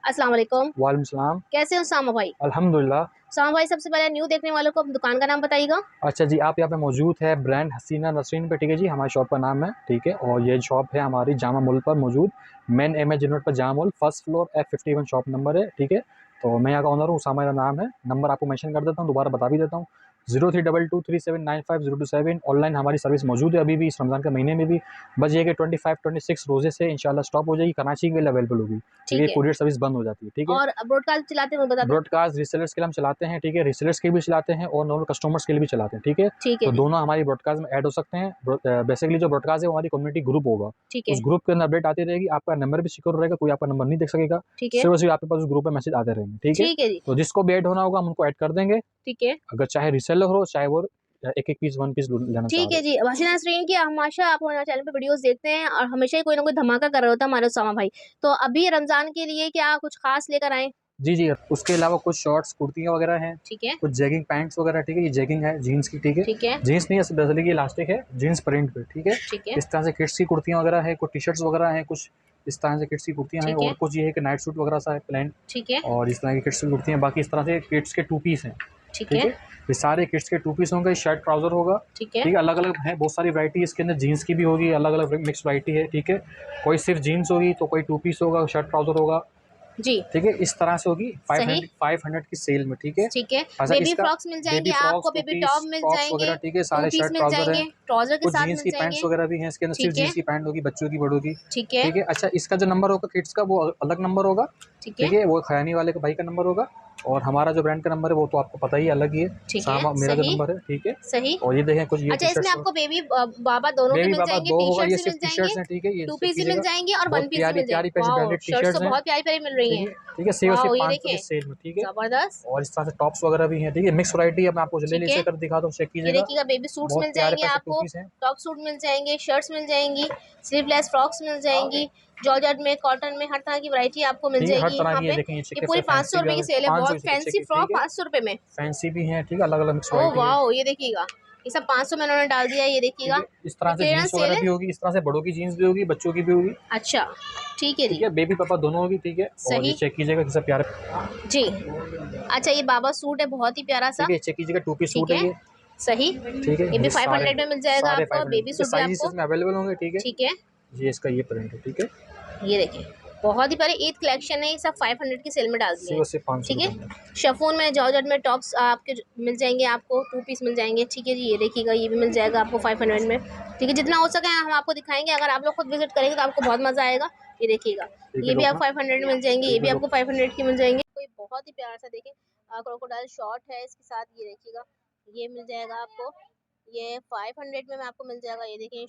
अस्सलाम वालेकुम। वालेकुम सलाम। कैसे हो सामा भाई? अल्हम्दुलिल्लाह। सामा भाई, सबसे पहले न्यू देखने वालों को अपनी दुकान का नाम बताइएगा। अच्छा जी, आप यहाँ पे मौजूद है ब्रांड हसीना नसरीन पे, ठीक है जी। हमारी शॉप का नाम है, ठीक है। और ये शॉप है हमारी जामा मॉल पर मौजूद, मेन एमएच रोड पर Jama mall, first floor F51 shop number है, ठीक है। तो मैं यहाँ का ओनर हूँ, उसामा मेरा नाम है। नंबर आपको मेंशन कर देता हूँ, दोबारा बता भी देता हूँ, 03223795 ऑनलाइन हमारी सर्विस मौजूद है अभी भी, इस रमज़ान के महीने में भी। बस ये कि 25-26 रोजे से इंशाल्लाह स्टॉप हो जाएगी, कराची के लिए अवेलेबल होगी, ठीक है। ठीक है। कुरियर सर्विस बंद हो जाती है, ठीक है। और ब्रॉडकास्ट चलाते हुए बता दें। ब्रॉडकास्ट रीसेलर्स के लिए हम चलाते हैं, ठीक है। रीसेलर्स के लिए भी चलाते हैं और नॉर्मल कस्टमर्स के लिए भी चलाते हैं, ठीक है। ठीक है तो जी। दोनों हमारी ब्रॉडकास्ट में ऐड हो सकते हैं। बेसिकली जो ब्रॉडकास्ट है वो हमारी कम्युनिटी ग्रुप होगा, ठीक है। उस ग्रुप के अंदर अपडेट आती रहेगी, आपका नंबर भी सिक्योर रहेगा, कोई आपका नंबर नहीं देख सकेगा, ठीक है। सिर्फ और सिर्फ आपके पास उस ग्रुप में मैसेज आते रहेंगे, ठीक है। ठीक है जी। तो जिसको भी ऐड होना होगा हम उनको ऐड कर देंगे, ठीक है। अगर चाहे रीसेलर हो, चाहे वो एक एक पीस, वन पीस लेना चाह ठीक रहे है हो। जी। हसीना नसरीन की हमेशा आप हमारे चैनल पे वीडियोस देखते हैं और हमेशा ही कोई ना कोई धमाका कर रहा होता है हमारे सामा भाई। तो अभी रमजान के लिए क्या कुछ खास लेकर आए? जी जी, उसके अलावा कुछ शॉर्ट्स कुर्तियाँ वगैरह हैं, ठीक है। कुछ जैगिंग पैंट्स वगैरह, ठीक है। ये जैगिंग है जीन्स की, ठीक है। ठीक है। जीन्स नहीं है बेसिकली, ये इलास्टिक है जीन्स प्रिंट पे, ठीक है। ठीक है। इस तरह से किड्स की कुर्तियाँ वगैरह है, कुछ टी शर्ट्स वगैरह हैं, कुछ इस तरह से किड्स की कुर्तियाँ हैं, ठीक और है। कुछ ये है कि नाइट सूट वगैरह सा है प्लेन, ठीक है। और इस तरह की किड्स की कुर्तियाँ। बाकी इस तरह से किड्स के टू पीस हैं, ठीक ठीक है। है। ये सारे किड्स के टू पीस होंगे, शर्ट ट्राउजर होगा, ठीक है। ठीक है। अलग अलग है, बहुत सारी वैरायटी इसके अंदर, जीन्स की भी होगी, अलग अलग मिक्स वैरायटी है, ठीक है। कोई सिर्फ जीन्स होगी तो कोई टू पीस होगा, शर्ट ट्राउजर होगा, जी। ठीक है। इस तरह से होगी सही। 500 की सेल में, ठीक है। ठीक है। अच्छा, बेबी इसका फ्रॉक्स मिल जाएंगे बेबी फ्रॉक्स, आपको, टू बेबी टॉप पीस मिल टॉप्स जाएंगे, वगैरह, ठीक है। टू सारे पीस शर्ट मिल ट्राउजर हैं, जाएंगे, ट्राउजर के कुछ साथ जीन्स मिल की पैंट्स जाएंगे। वगैरह भी हैं इसके अंदर, सिर्फ ठीक है। जीन्स की पैंट होगी, बच्चों की, बड़ों की, ठीक है। ठीक है। अच्छा, इसका जो नंबर होगा किड्स का वो अलग नंबर होगा, ठीक है। ठीक है। वो खयानी वाले का भाई का नंबर होगा, और हमारा जो ब्रांड का नंबर है वो तो आपको पता ही अलग ही है, ठीक है। सामा मेरा जो सही। नंबर है, ठीक है। सही। और ये देखें, कुछ ये अच्छा, टी इसमें शर्ट्स, आपको बेबी बाबा दोनों के बेबी मिल बाबा जाएंगे, दो टी होगा, ये शर्ट्स भी सिर्फ मिल टी जाएंगे, शर्ट्स हैं, ठीक है। ये टू सिर्फ पीस भी मिल कीजिएगा, जाएंगे और वन बहुत पीस भी प्यारी मिल प्यारी जाएंगे। पैसे वाओ, ब्रांडेड टी शर्ट्स तो शर्ट्स हैं, बहुत प्यारी प्यारी मिल रही ठीक हैं। है, ठीक है। सिर्फ और वाओ, सिर्फ ये 500 की देखें, सेल में, ठीक है। जबरदस्त। और इस तरह से टॉप्स वगैरह भी हैं, ठीक है। मिक्स वैरायटी है, मैं आपको ले ठीक नीचे है। कर दिखाता हूँ, चेक ये कीजिएगा। देखिएगा, बेबी सूट्स बहुत मिल प्यारे जाएंगे पैसे टू आपको, पीस हैं। टॉप सूट मिल जाएंगे, शर्ट्स मिल जाएंगी, स्लीवलेस फ्रॉक्स मिल जाएंगी, जॉर्जेट में, कॉटन में, हर तरह की वैरायटी आपको मिल ठीक है, हर जाएगी तरह यहाँ की, ये पे। देखें, ये ये चेक पूरी पे 500 फैंसी भी रुपए आ की गई, सेल है, 500 बहुत की चेक फैंसी की, फ्रॉक ठीक है। 500 रुपए में। फैंसी भी हैं, ठीक है, अलग अलग मिक्स ओ वैरायटी है, वाओ, ये देखिएगा, ये सब 500 में उन्होंने डाल दिया है, ये ठीक देखिएगा। है। इस ये तरह से क्लियरेंस जीन्स सेल वगैरह है। भी होगी, इस तरह से बड़ों की जीन्स भी होगी, बच्चों की भी होगी, अच्छा, ठीक है ठीक जी। है। बेबी पापा दोनों होगी, ठीक है। और ये सही। चेक कीजिएगा कितना प्यारा, जी। अच्छा, ये बाबा सूट है, बहुत ही प्यारा सा। ठीक है। चेक कीजिएगा, टू पीस ठीक सूट है है। ये, सही। ठीक है। ये भी ये सारे 500 में मिल जाएगा सारे आपको, 500, बेबी ठीक है। सूट भी साइज आपको। इसमें अवेलेबल होंगे, ठीक है। ठीक है। ये इसका ये प्रिंट है, ठीक है। ये देखिए, बहुत ही प्यारी ईद कलेक्शन है, ये सब 500 की सेल में डाल दिए सिर्फ हैं। और सिर्फ 500 ठीक है। रुपये में, शफून में, जॉर्जेट में टॉप्स आपके मिल जाएंगे आपको, टू पीस मिल जाएंगे, ठीक है जी। ये देखिएगा, ये भी मिल जाएगा आपको 500 में, ठीक है। जितना हो सके हम आपको दिखाएंगे, अगर आप लोग खुद विजिट करेंगे तो आपको बहुत मज़ा आएगा। ये देखिएगा, ठीक है। ये भी लो आप अपना, 500 में मिल जाएंगे, ये ठीक भी है। लो, आपको 500 की मिल जाएंगे। कोई बहुत ही प्यारा सा देखें, क्रोकोडाइल शॉर्ट है इसके साथ, ये देखिएगा, ये मिल जाएगा आपको, ये 500 में आपको मिल जाएगा। ये देखिए,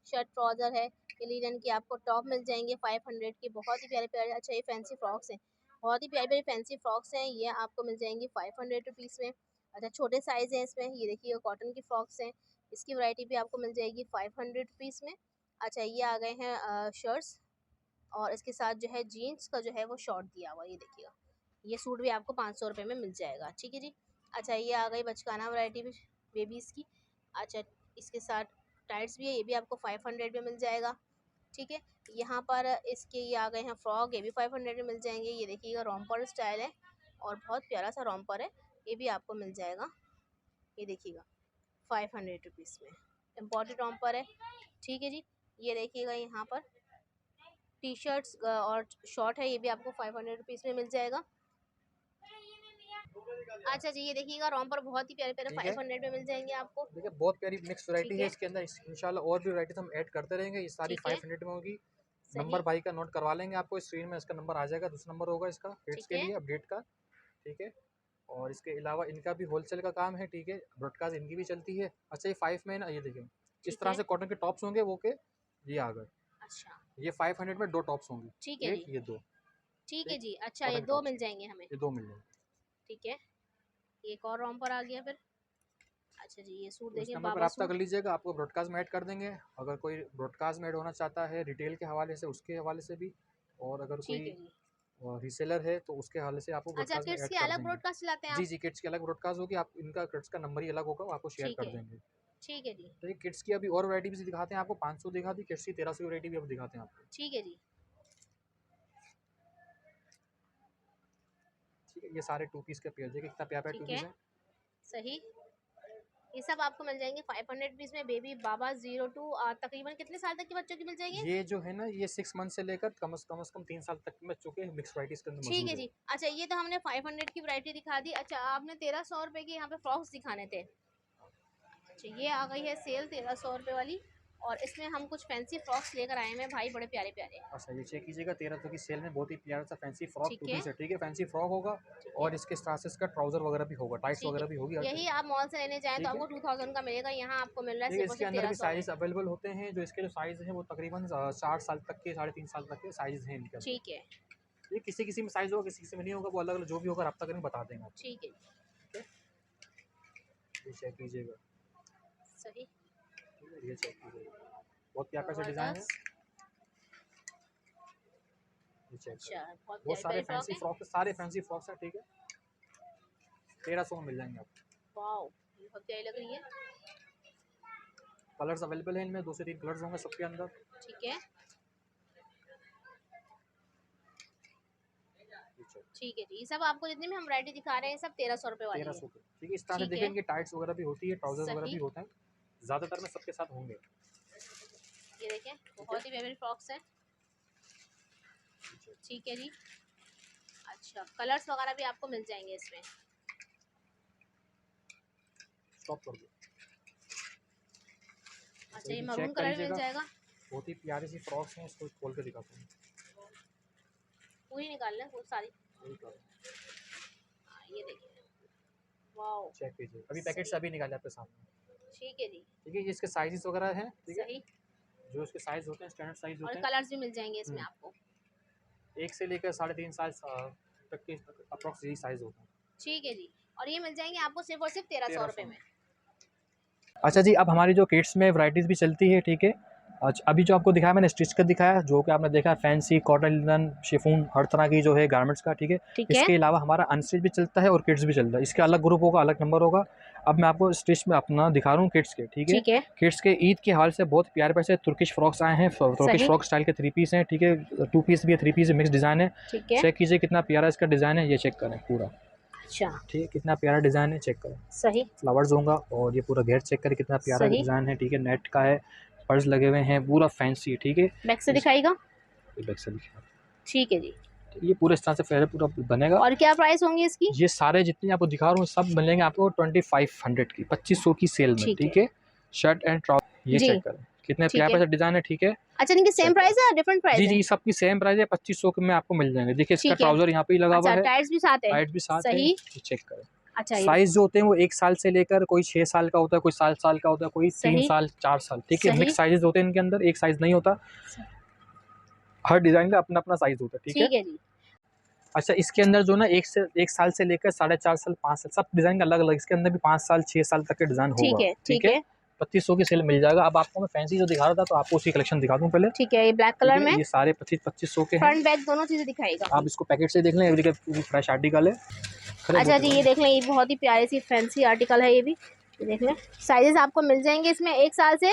शर्ट ट्राउजर है, ये लीलन की आपको टॉप मिल जाएंगे 500 की, बहुत ही प्यारे प्यारे। अच्छा, ये फैंसी फ्रॉक्स हैं, बहुत ही प्यारी प्यारी फैंसी फ्रॉक्स हैं, ये आपको मिल जाएंगी 500 रुपीज़ में। अच्छा, छोटे साइज़ हैं इसमें, ये देखिए कॉटन की फ्रॉक्स हैं, इसकी वैरायटी भी आपको मिल जाएगी 500 रुपीज़ में। अच्छा, ये आ गए हैं शर्ट्स, और इसके साथ जो है जीन्स का जो है वो शॉर्ट दिया हुआ, ये देखिएगा, ये सूट भी आपको 500 रुपये में मिल जाएगा, ठीक है जी। अच्छा, ये आ गई बचकाना वैरायटी भी बेबीज़ की। अच्छा, इसके साथ टाइट्स भी है, ये भी आपको 500 में मिल जाएगा, ठीक है। यहाँ पर इसके ये आ गए हैं फ्रॉक, ये भी 500 में मिल जाएंगे। ये देखिएगा, रोम्पर स्टाइल है और बहुत प्यारा सा रोम्पर है, ये भी आपको मिल जाएगा। ये देखिएगा, 500 रुपीज़ में इम्पोर्टेड रोम्पर है, ठीक है जी। ये देखिएगा, यहाँ पर टी शर्ट्स और शॉर्ट है, ये भी आपको 500 रुपीज़ में मिल जाएगा। अच्छा जी, ये देखिएगा, रोम्पर बहुत ही प्यारे प्यारे ठीक है। 500 में मिल जाएंगे आपको। देखिए, बहुत प्यारी मिक्स ठीक वैरायटी है है। इसके अंदर, इंशाल्लाह और भी वैरायटीज हम ऐड करते रहेंगे। ये सारी ठीक है। 500 में होगी। सही। नंबर भाई का नोट करवा लेंगे, आपको स्क्रीन में इसका नंबर आ जाएगा, दूसरा नंबर होगा इसका किड्स ठीक के है। लिए अपडेट का, ठीक है। और इसके अलावा इनका भी होलसेल का काम है, ठीक है। ब्रॉडकास्ट इनकी भी चलती है। अच्छा, ये 5 में है ना, ये देखिए, इस ठीक तरह है। से कॉटन के टॉप्स होंगे वो के, ये आ गए। अच्छा, ये 500 में दो टॉप्स होंगी, ठीक है एक जी। ये दो, ठीक है ठीक। जी। अच्छा, ये कॉटन के दो टॉप्स, मिल जाएंगे हमें। ये दो मिल जाएंगे। ठीक है, एक और रोम्पर आ गया फिर। अच्छा जी, ये सूट तो इस देखिए, नंबर पर बाबा रब्ता कर सूट। लीजिएगा, आपको ब्रॉडकास्ट में ऐड कर देंगे। अगर कोई ब्रॉडकास्ट में ऐड होना चाहता है रिटेल के हवाले से, उसके हवाले से भी, और अगर ठीक कोई है जी। रीसेलर है तो उसके हवाले से आपको अच्छा, ब्रॉडकास्ट में किड्स ऐड की कर अलग देंगे। ब्रॉडकास्ट चलाते हैं जी आप? जी, किड्स की अलग ब्रॉडकास्ट होगी, आप इनका किड्स का नंबर ही अलग होगा, वो आपको शेयर ठीक कर है। देंगे। ठीक है जी। तो ये किड्स की अभी और वैरायटी भी दिखाते हैं आपको, 500 दिखा दी, किड्स की 1300 की वैरायटी भी अब दिखाते हैं आपको। ठीक है जी। ठीक है, ये सारे 2 पीस के पेयर, देखिए कितना प्यारा 2 ठीक पीस है, है। सही। ये सब आपको मिल जाएंगे 500 रुपीज में। बेबी बाबा 0 टू तकरीबन कितने साल तक के बच्चों की मिल जाएंगे? ये जो है ना, ये 6 मंथ से लेकर कम से कम 3 साल तक के बच्चों के मिक्स वैराइटीज के अंदर ठीक मौजूद है है। जी। अच्छा, ये तो हमने 500 की वैरायटी दिखा दी। अच्छा, आपने 1300 रुपए के यहाँ पे फ्रॉक्स दिखाने थे। अच्छा, ये आ गई है सेल 1300 रुपए वाली, और इसमें हम कुछ फैंसी फ्रॉक्स लेकर आए हैं भाई, बड़े प्यारे प्यारे। अच्छा, ये चेक कीजिएगा, 1300 की सेल में बहुत ही प्यारा सा फैंसी फ्रॉक 2 ठीक है, पीस है, ठीक है, फैंसी फ्रॉक होगा ठीक है, और इसके साथ से इसका ट्राउजर वगैरह भी होगा, टाइट्स ठीक है। वगैरह भी होगी, यही आप मॉल से लेने जाएं तो ठीक है। आपको 2000 का मिलेगा, यहाँ आपको मिल रहा है ठीक है, सिर्फ और इसके सिर्फ अंदर भी 1300 में। साइज अवेलेबल होते हैं, जो इसके जो साइज़ हैं वो तकरीबन 4 साल तक के, 3.5 साल तक के साइज़ हैं इनके अंदर। ठीक है, ये किसी किसी में साइज़ होगा, किसी किसी में नहीं होगा, वो अलग अलग जो भी होगा रब्ता करेंगे बता देंगे आपको। ठीक है, ये चेक कीजिएगा, सही। ठीक है, ये चेक कीजिएगा, बहुत प्यारा सा डिज़ाइन है। जबरदस्त। ये चेक अच्छा, बहुत बहुत प्यारी सारे प्यारी फ्रॉक फैंसी है। फ्रॉक, सारे फैंसी फ्रॉक्स हैं, ठीक है, 1300 में मिल जाएंगे आपको। वाओ, बहुत प्यारी लग रही है। कलर्स अवेलेबल हैं इनमें, 2 से 3 कलर्स होंगे सबके अंदर। ठीक है, ठीक है जी। ये सब आपको जितने भी हम वैरायटी दिखा रहे हैं सब 1300 रुपए वाली है। 1300 के, ठीक है। इस तरह से ठीक देखिए, है, इनकी टाइट्स वगैरह भी होती है, ट्राउजर वगैरह सही। भी होते हैं, ज़्यादातर में सबके साथ होंगे। ये देखें, बहुत ही प्यारी फ्रॉक्स हैं। ठीक है जी। अच्छा, कलर्स वगैरह भी आपको मिल जाएंगे इसमें। स्टॉप कर दो। अच्छा, ये चेक मरून कर कलर मिल लीजिएगा, जाएगा। बहुत ही प्यारी सी फ्रॉक्स हैं, इसको खोल के दिखाता हूँ। पूरी निकाल लें, बहुत सारी। ये देखिए, वाओ, चेक कीजिए, अभी पैकेट से अभी निकाले आपके सामने। ठीक है जी, ठीक है, ये इसके साइजेस वगैरह हैं, ठीक है, सही। जो इसके साइज होते हैं स्टैंडर्ड साइज और होते हैं। कलर्स भी मिल जाएंगे इसमें आपको। 1 से लेकर 3.5 साल तक के अप्रॉक्स यही साइज होता है। ठीक है जी। और ये मिल जाएंगे आपको सिर्फ और सिर्फ 1300 रुपए में। अच्छा जी, अब हमारी जो किड्स में वैराइटीज़ भी चलती है, ठीक है। अच्छा, अभी जो आपको दिखाया मैंने स्टिच कर दिखाया, जो कि आपने देखा फैंसी कॉटन, लिनन, शिफॉन, हर तरह की जो है गारमेंट्स का, ठीक है। ठीक है, इसके अलावा हमारा अनस्टिच भी चलता है और किड्स भी चलता है, इसके अलग ग्रुप होगा, अलग नंबर होगा। अब मैं आपको स्टिच में अपना दिखा रहा हूँ किड्स के, ठीक है। ठीक है, किड्स के ईद के हवाले से बहुत प्यारे प्यारे से तुर्किश फ्रॉक्स आए हैं, तुर्किश सही। फ्रॉक स्टाइल के 3 पीस हैं, ठीक है, 2 पीस भी है, 3 पीस मिक्स डिज़ाइन है। ठीक है, चेक कीजिए कितना प्यारा इसका डिज़ाइन है, ये चेक करें पूरा, अच्छा, ठीक है, कितना प्यारा डिज़ाइन है, चेक करें। सही, फ्लावर्स होगा और ये पूरा घेर चेक करें कितना प्यारा सही। डिज़ाइन है, ठीक है, नेट का है, पर्स लगे हुए हैं, पूरा फैंसी, ठीक है। बैक से दिखाएगा। ये बैक से दिखा, ठीक है जी। ये पूरे इस तरह से फेयर पूरा बनेगा। और क्या प्राइस होंगी इसकी? ये सारे जितने आपको दिखा रहा हूँ सब मिलेंगे आपको 2500 की, 2500 की सेल में, ठीक है। शर्ट एंड ट्राउजर, ये जी, चेक करें कितने ठीक प्यारे है। प्यारे डिज़ाइन है, ठीक है। अच्छा, इनकी सेम चेक प्राइस है या डिफरेंट प्राइस जी है? जी, सबकी सेम प्राइस है, 2500 में आपको मिल जाएंगे। देखिए इसका ठीक है। ट्राउजर यहाँ पे ही लगा हुआ अच्छा, है, टाइट्स भी साथ है। टाइट भी साथ है, सही। ये चेक करें। अच्छा, ये साइज जो होते हैं वो 1 साल से लेकर कोई 6 साल का होता है, कोई 7 साल का होता है, कोई 3 सही। साल 4 साल, ठीक है। सही। मिक्स साइजेस होते हैं इनके अंदर, एक साइज नहीं होता, हर डिज़ाइन का अपना अपना साइज होता है, ठीक है। ठीक है जी। अच्छा, इसके अंदर जो ना 1 साल से लेकर 4.5 साल, 5 साल, सब डिज़ाइन का अलग अलग, इसके अंदर भी 5 साल 6 साल तक के डिज़ाइन ठीक होगा, है, ठीक ठीक है। है, 2500 की सेल मिल जाएगा। अब आपको मैं फैंसी जो दिखा रहा था तो आपको उसकी कलेक्शन दिखा दूँ पहले, ठीक है। ये ब्लैक ठीक कलर है। में ये सारे 2500 के हैं, फ्रंट बैक दोनों चीजें दिखाएगा। आप इसको पैकेट से देख लें, एवरी पूरी फ्रेश आर्टिकल है। अच्छा जी, ये देख लें, ये बहुत ही प्यारी सी फैंसी आर्टिकल है। ये भी ये देख लें, साइजेस आपको मिल जाएंगे इसमें 1 साल से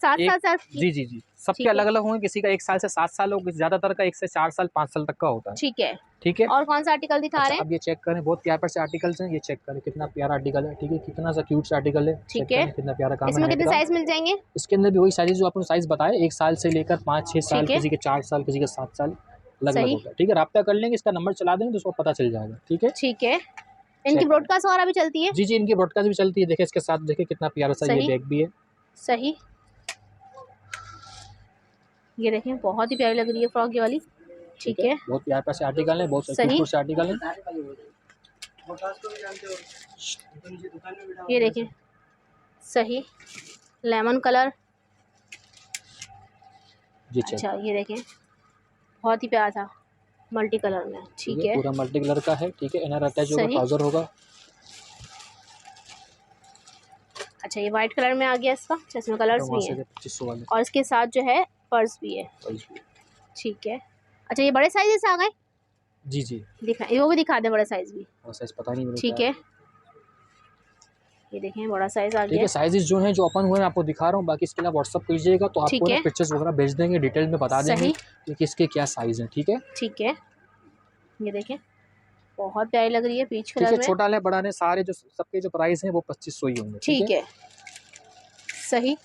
7 साल की। जी जी जी, सबके ठीक है। अलग अलग होंगे, किसी का 1 साल से 7 साल होगा, ज़्यादातर का 1 से 4 साल 5 साल तक का होता है, ठीक है। ठीक है। और कौन सा आर्टिकल दिखा अच्छा, रहे हैं? अब ये चेक करें, बहुत प्यारे से आर्टिकल्स हैं, ये चेक करें कितना प्यारा आर्टिकल है, ठीक है, कितना सा क्यूट सा आर्टिकल है, चेक ठीक है। करें कितना प्यारा काम है इसमें नेट कितने का। साइज मिल जाएंगे? इसके अंदर भी वही साइज जो आपने साइज बताया, 1 साल से लेकर 5-6 साल, ठीक है, किसी के 4 साल, किसी के 7 साल, अलग अलग सही। होता है, ठीक है। रब्ता कर लेंगे, इसका नंबर चला देंगे तो उसको पता चल जाएगा, ठीक है। ठीक है। इनकी ब्रॉडकास्ट वगैरह भी चलती है? जी जी, इनकी ब्रॉडकास्ट भी चलती है, देखिए इसके साथ देखिए कितना प्यारा सा ये सही। बैग भी है, सही। ये देखें, बहुत ही प्यारी लग रही है फ्रॉक ये वाली, ठीक है। बहुत प्यारे प्यारे से आर्टिकल है, बहुत सही। खूबसूरत से आर्टिकल है। ये देखें, सही, लेमन कलर। जी चेक, अच्छा, ये देखें, बहुत ही प्यारा था मल्टी कलर में, ठीक है। पूरा मल्टी कलर का है, ठीक है। इनर अटैच होगा, सही। ट्राउजर होगा। अच्छा, ये वाइट कलर में आ गया इसका, इसमें कलर्स भी हैं 2500 वाले, और इसके साथ जो है पर्स भी है, ठीक है। अच्छा, ये बड़े साइजेस आ गए? जी जी, दिखा, वो भी दिखा दें बड़ा साइज भी, साइज पता नहीं, ठीक है। ये देखें, बड़ा साइज आ ठीक गया, है। साइजेस जो हैं जो ओपन हुए हैं आपको दिखा रहा हूँ, बाकी इसके अलावा व्हाट्सअप कीजिएगा तो आपको ना पिक्चर्स वगैरह भेज देंगे, डिटेल में बता देंगे सही। कि किसके क्या साइज़ हैं, ठीक है। ठीक है। ये देखें, बहुत प्यारी लग रही है पीच ठीक है, कलर में। छोटा ले बड़ा ले सारे जो सबके जो प्राइस हैं वो 2500 ही होंगे। ठीक है, सही,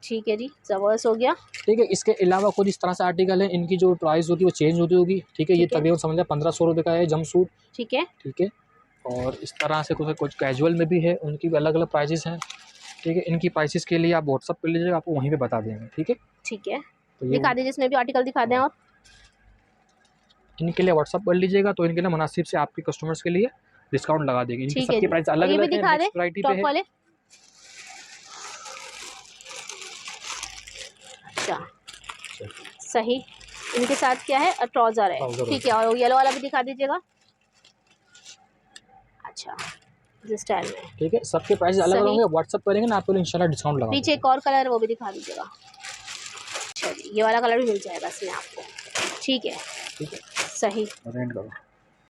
ठीक है जी, ज़बरदस्त हो गया। ठीक है, इसके अलावा कुछ इस तरह से आर्टिकल है, इनकी जो प्राइस होगी वो चेंज होती होगी। ठीक है, ये ठीक है, तकरीबन समझ लें 1500 रुपये का है जंप सूट। ठीक है, ठीक है, और इस तरह से कुछ कुछ कैजुअल में भी है, उनकी भी अलग अलग प्राइजेस हैं। ठीक है, इनकी प्राइसेस के लिए आप व्हाट्सअप कर लीजिएगा, आपको वहीं पे बता देंगे। ठीक है, ठीक है, तो ये दिखा दीजिए इसमें भी आर्टिकल दिखा दें। और इनके लिए व्हाट्सअप कर लीजिएगा, तो इनके लिए मुनासिब से आपके कस्टमर्स के लिए डिस्काउंट लगा देगी। इनकी ठीक है सबकी जी, प्राइस और अलग ये भी अलग है, दिखा दें नेक्स्ट वैरायटी पे टॉप है। वाले। अच्छा, सही, इनके साथ क्या है, ट्राउजर है। ट्राउजर ठीक है, और येलो वाला भी दिखा दीजिएगा। अच्छा, इस स्टाइल में। ठीक है, सबके प्राइस अलग अलग सही, होंगे, व्हाट्सअप करेंगे ना आपको इंशाल्लाह डिस्काउंट लगा पीछे देंगे। एक और कलर वो भी दिखा दीजिएगा। अच्छा जी, ये वाला कलर भी मिल जाएगा इसमें आपको। ठीक है, ठीक है, सही, रेंट करो।